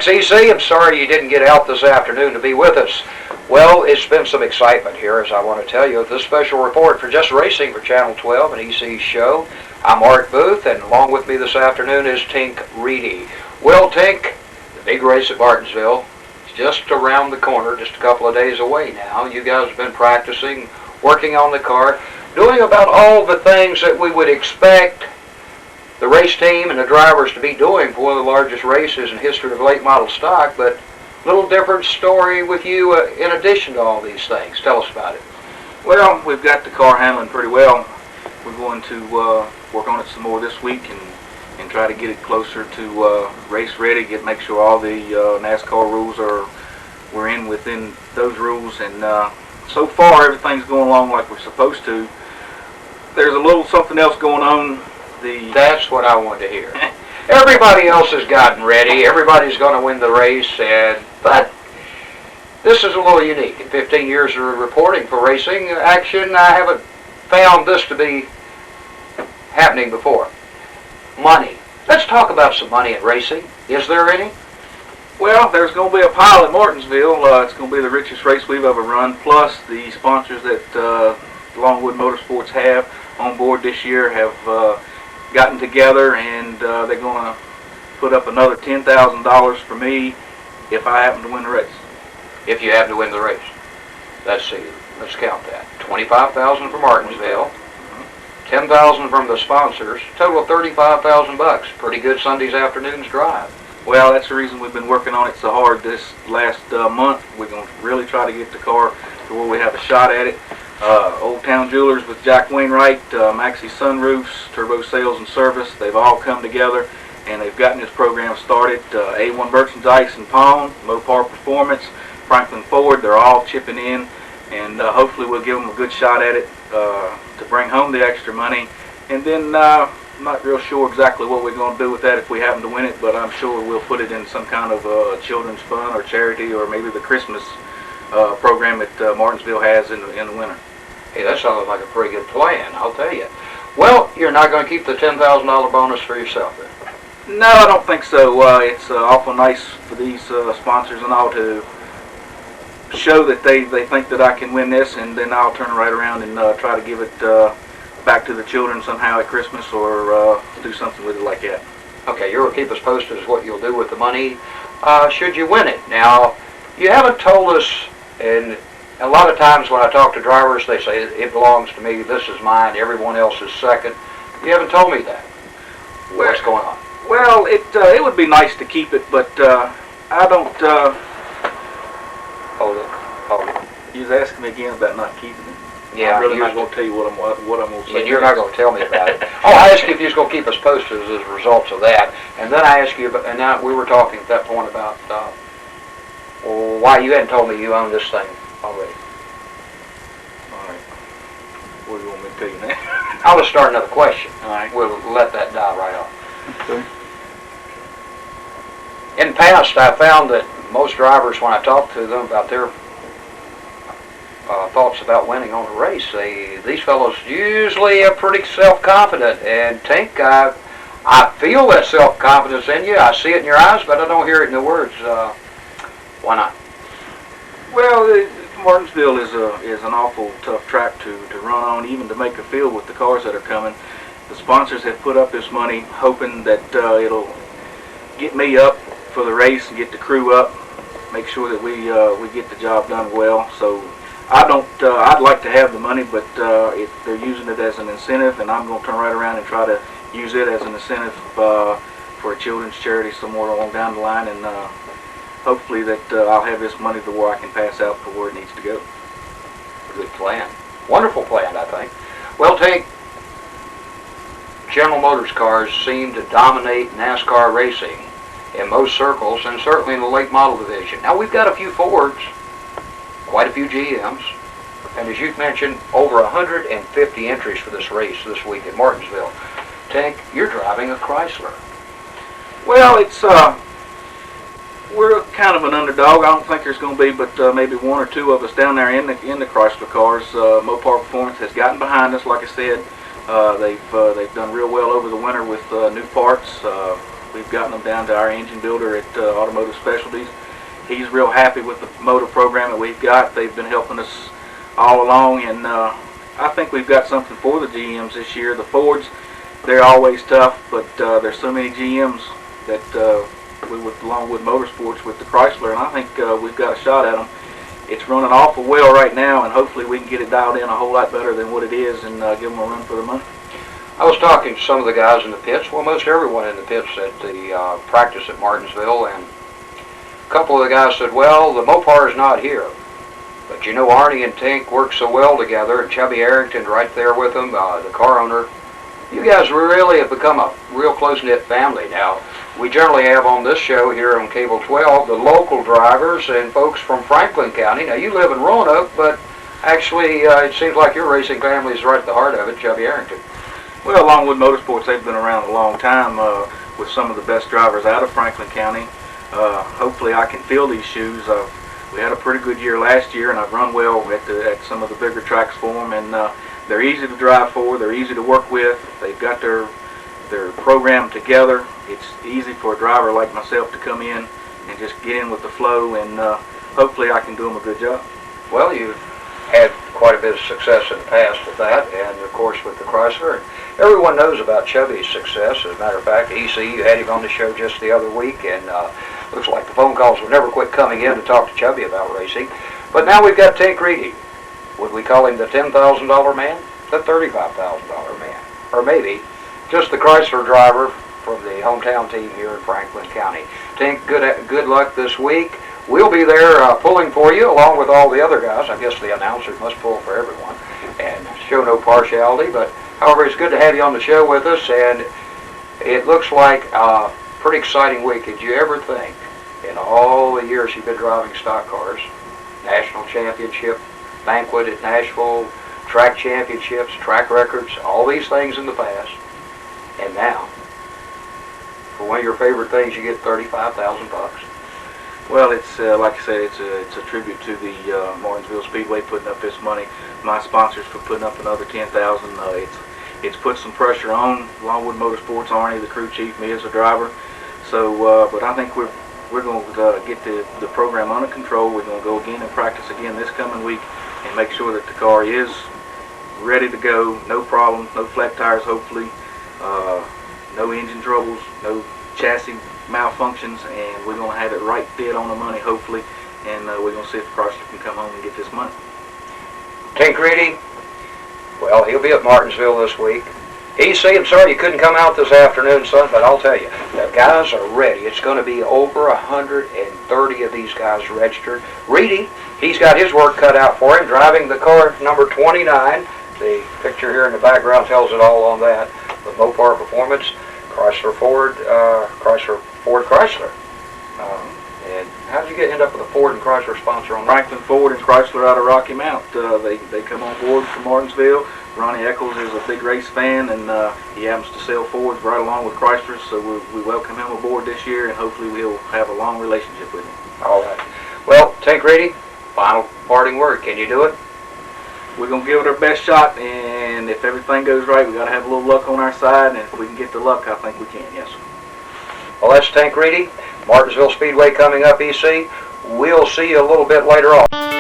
Thanks, EC. I'm sorry you didn't get out this afternoon to be with us. Well, it's been some excitement here, as I want to tell you. This special report for Just Racing for Channel 12 and EC's show. I'm Art Booth, and along with me this afternoon is Tink Reedy. Well, Tink, the big race at Martinsville is just around the corner, just a couple of days away now. You guys have been practicing, working on the car, doing about all the things that we would expect the race team and the drivers to be doing for one of the largest races in history of late model stock, but a little different story with you in addition to all these things. Tell us about it. Well, we've got the car handling pretty well. We're going to work on it some more this week and try to get it closer to race ready, make sure all the NASCAR rules we're in within those rules, and so far everything's going along like we're supposed to. There's a little something else going on. That's what I wanted to hear. Everybody else has gotten ready. Everybody's going to win the race, but this is a little unique. In 15 years of reporting for racing action, I haven't found this to be happening before. Money. Let's talk about some money in racing. Is there any? Well, there's going to be a pile at Martinsville. It's going to be the richest race we've ever run, plus the sponsors that Longwood Motorsports have on board this year have gotten together, and they're going to put up another $10,000 for me if I happen to win the race. If you happen to win the race. Let's see. Let's count that. $25,000 for Martinsville. $10,000 from the sponsors. Total of $35,000. Pretty good Sunday's afternoon's drive. Well, that's the reason we've been working on it so hard this last month. We're going to really try to get the car to where we have a shot at it. Old Town Jewelers with Jack Wainwright, Maxi Sunroofs, Turbo Sales and Service, they've all come together and they've gotten this program started. A1 Merchandise and Pawn, Mopar Performance, Franklin Ford, they're all chipping in, and hopefully we'll give them a good shot at it to bring home the extra money. And then I'm not real sure exactly what we're going to do with that if we happen to win it, but I'm sure we'll put it in some kind of children's fund or charity, or maybe the Christmas program that Martinsville has in the winter. Hey, that sounds like a pretty good plan, I'll tell you. Well, you're not going to keep the $10,000 bonus for yourself then? No, I don't think so. It's awful nice for these sponsors and all to show that they think that I can win this, and then I'll turn right around and try to give it back to the children somehow at Christmas, or do something with it like that. Okay, you'll keep us posted as what you'll do with the money should you win it. Now, you haven't told us, and a lot of times when I talk to drivers, they say, it belongs to me, this is mine, everyone else is second. You haven't told me that. What's going on? Well, it would be nice to keep it, but I don't... Hold it. You was asking me again about not keeping it. Yeah, I'm really not going to tell you what I'm going to say. And you're not going to tell me about it. Oh, I asked you if you was going to keep us posted as a result of that. And then I asked you, and now we were talking at that point about why you hadn't told me you own this thing already. All right. What do you want me to tell you now? I'll just start another question. All right. We'll let that die right off. Okay. In the past, I found that most drivers, when I talk to them about their thoughts about winning on a race, these fellows usually are pretty self-confident. And Tink, I feel that self-confidence in you. I see it in your eyes, but I don't hear it in the words. Why not? Well, Martinsville is an awful tough track to run on, even to make a field with the cars that are coming. The sponsors have put up this money hoping that it'll get me up for the race and get the crew up, make sure that we get the job done well. So I'd like to have the money, but they're using it as an incentive, and I'm going to turn right around and try to use it as an incentive for a children's charity somewhere along down the line, and hopefully that I'll have this money to where I can pass out for where it needs to go. Good plan. Wonderful plan, I think. Well, Tink, General Motors cars seem to dominate NASCAR racing in most circles, and certainly in the late model division. Now, we've got a few Fords, quite a few GMs, and as you've mentioned, over 150 entries for this race this week at Martinsville. Tink, you're driving a Chrysler. Well, it's we're kind of an underdog. I don't think there's going to be but maybe one or two of us down there in the Chrysler cars. Mopar Performance has gotten behind us, like I said. They've done real well over the winter with new parts. We've gotten them down to our engine builder at Automotive Specialties. He's real happy with the motor program that we've got. They've been helping us all along, and I think we've got something for the GMs this year. The Fords, they're always tough, but there's so many GMs that with Longwood Motorsports with the Chrysler, and I think we've got a shot at them. It's running awful well right now, and hopefully we can get it dialed in a whole lot better than what it is and give them a run for the money. I was talking to some of the guys in the pits, well, most everyone in the pits at the practice at Martinsville, and a couple of the guys said, well, the Mopar is not here. But you know, Arnie and Tink work so well together, and Chubby Arrington right there with them, the car owner. You guys really have become a real close-knit family now. We generally have on this show here on Cable 12 the local drivers and folks from Franklin County. Now, you live in Roanoke, but actually it seems like your racing family is right at the heart of it, Chubby Arrington. Well, Longwood Motorsports, they've been around a long time with some of the best drivers out of Franklin County. Hopefully I can fill these shoes. We had a pretty good year last year, and I've run well at some of the bigger tracks for them, and they're easy to drive for, they're easy to work with, they've got their program together. It's easy for a driver like myself to come in and just get in with the flow, and hopefully I can do them a good job. Well, you've had quite a bit of success in the past with that, and of course with the Chrysler. And everyone knows about Chubby's success. As a matter of fact, EC, you had him on the show just the other week, and looks like the phone calls will never quit coming in to talk to Chubby about racing. But now we've got Tink Reedy. Would we call him the $10,000 man? The $35,000 man? Or maybe just the Chrysler driver from the hometown team here in Franklin County. Tink, good luck this week. We'll be there pulling for you along with all the other guys. I guess the announcers must pull for everyone and show no partiality. But however, it's good to have you on the show with us, and it looks like a pretty exciting week. Did you ever think in all the years you've been driving stock cars, national championship, banquet at Nashville, track championships, track records, all these things in the past, and now, for one of your favorite things, you get $35,000. Well, it's like I said, it's a tribute to the Martinsville Speedway putting up this money. My sponsors for putting up another $10,000. It's put some pressure on Longwood Motorsports, Arnie, the crew chief, me as a driver. So, but I think we're going to get the program under control. We're going to go again and practice again this coming week and make sure that the car is ready to go, no problems, no flat tires hopefully, no engine troubles, no chassis malfunctions, and we're going to have it right dead on the money hopefully, and we're going to see if Chrysler can come home and get this money. Tink Reedy, well, he'll be at Martinsville this week. EC, I'm sorry you couldn't come out this afternoon, son, but I'll tell you, the guys are ready. It's going to be over 130 of these guys registered. Reedy, he's got his work cut out for him, driving the car number 29. The picture here in the background tells it all on that. The Mopar Performance, Chrysler Ford, Chrysler. And how did you end up with a Ford and Chrysler sponsor on that? Franklin Ford and Chrysler out of Rocky Mount. They come on board from Martinsville. Ronnie Eccles is a big race fan, and he happens to sell Fords right along with Chrysler, so we welcome him aboard this year, and hopefully we'll have a long relationship with him. All right. Well, Tink Reedy, final parting word. Can you do it? We're going to give it our best shot, and if everything goes right, we got to have a little luck on our side, and if we can get the luck, I think we can, yes, sir. Well, that's Tink Reedy. Martinsville Speedway coming up, EC. We'll see you a little bit later on.